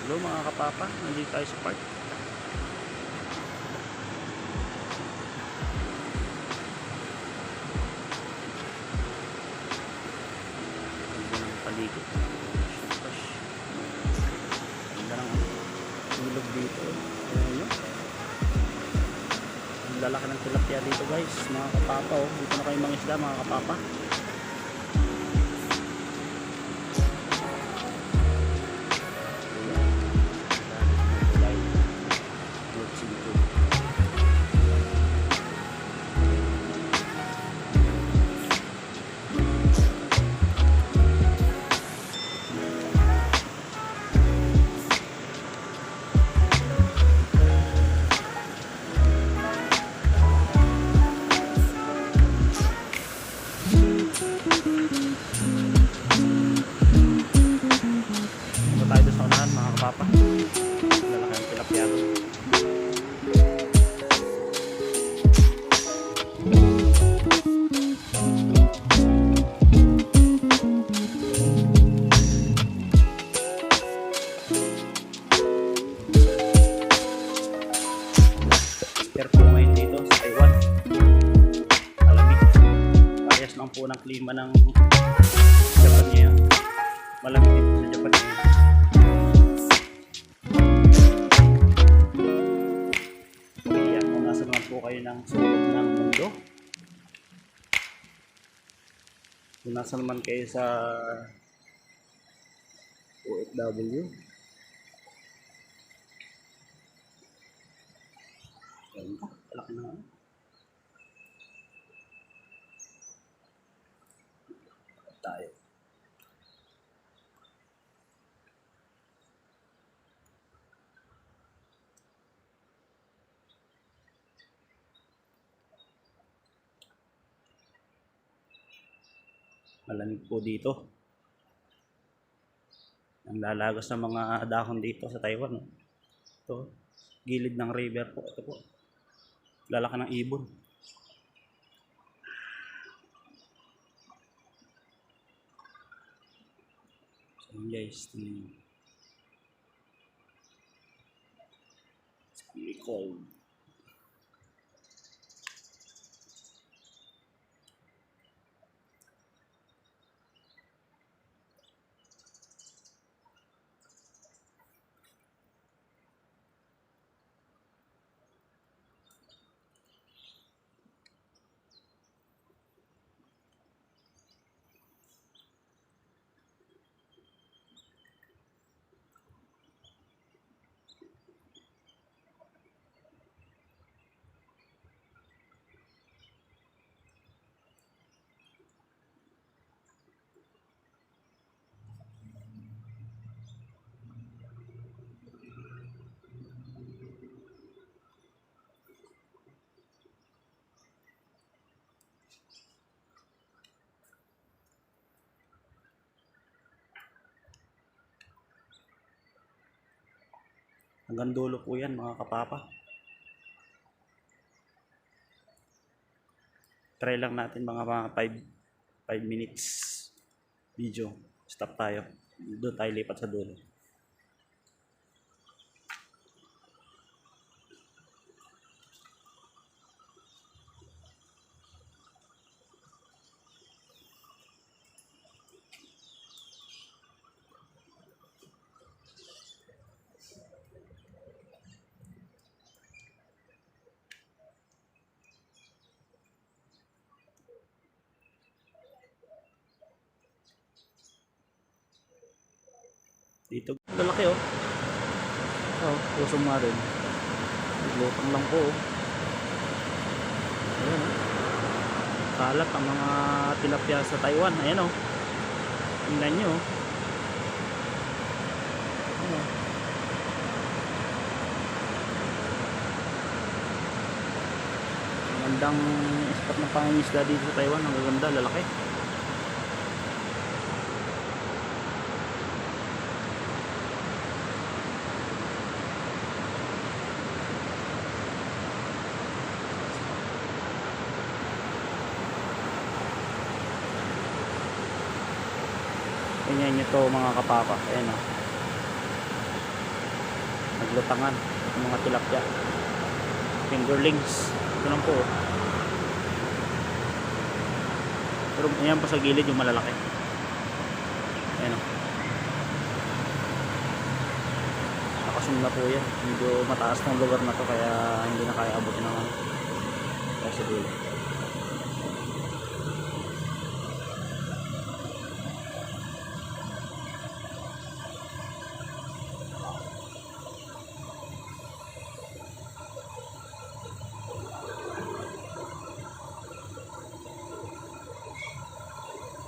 Hello mga kapapa, nandito tayo sa park. Ganda ng paligid. Ganda ng ilog dito. Ayan yun. Ang lalaki ng tilapia dito guys, mga kapapa. Oh. Dito na kayo mangisda mga kapapa. Papa, lalaki ang tilapia doon. Pero po ngayon dito sa Taiwan, malamig. Parehas lang po ng klima ng Japan ngayon. Malamig dito sa Japan ngayon. Po kayo ng sulok ng mundo. Kung nasa naman kayo sa OFW, ayun ka, palaki na tayo. Malamig po dito. Ang lalagos ng mga dahon dito sa Taiwan. Ito, gilid ng river po. Ito po, lalaki ng ibon. So guys, it's really cold. Hanggang dulo po yan mga kapapa. Try lang natin mga 5 minutes video. Stop tayo. Doon tayo lipat sa dulo. Dito, lalaki oh. Oh, kusong nga rin. Lutang lang po oh. Ayan oh. Kalat ang mga tilapia sa Taiwan. Ayan oh. Tingnan nyo oh. Ayan oh. Magandang spot ng pangingisda dito sa Taiwan. Ang ganda, lalaki. Ganyan nyo to mga kapapa. Ayan o. lutangan, yung mga tilapia. Fingerlings. Ito lang po. Pero ayan pa sa gilid yung malalaki. Ayan o. Nakasum na po yan. Medyo mataas ng lugar na to kaya hindi na kaya abutin ng ano. Kaya sa dulo.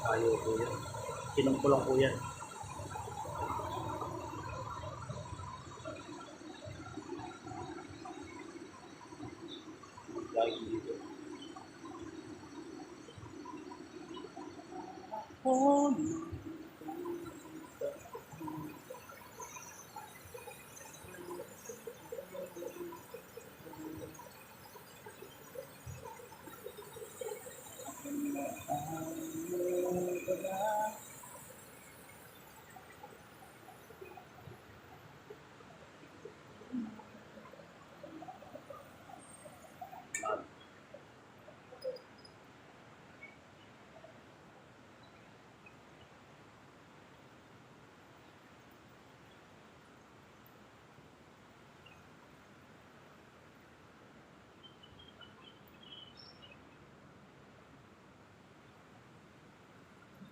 Ayaw po yan. Sinong lang po yan. Lagi dito. Oh,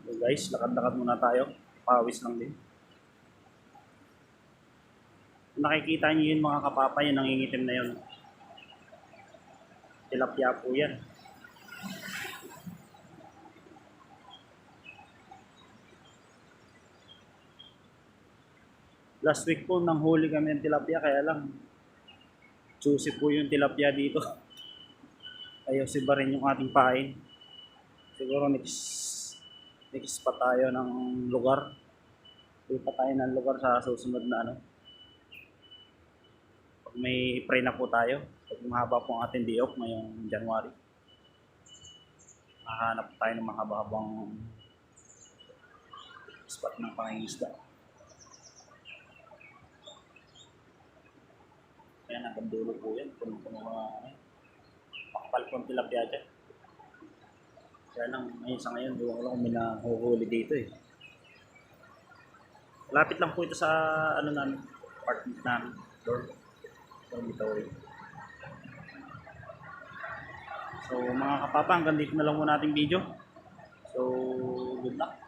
so guys, lakad-lakad muna tayo. Pawis lang din. Nakikita niyo yun mga kapapa, yung nangingitim na yun. Tilapia po yan. Last week po nang huli kami ng tilapia, kaya lang juicy po yung tilapia dito. Ayaw si ba rin yung ating pain. Siguro next pa tayo ng lugar. Hindi pa tayo ng lugar sa susunod na ano. Pag may pray na po tayo, pag mahaba po ang ating day off ngayong January, mahanap tayo ng mahaba-habang spot ng pangingisda. Kaya hanggang dulo po yan. Puno-puno mga pakapal pong tilapia dyan. Kaya lang, ngayon sa ngayon, doon ko lang kung may nahuhuli dito eh. Lapit lang po ito sa ano namin, apartment namin, dormitory. So mga kapapa, hanggang dito na lang muna ating video. So, good luck.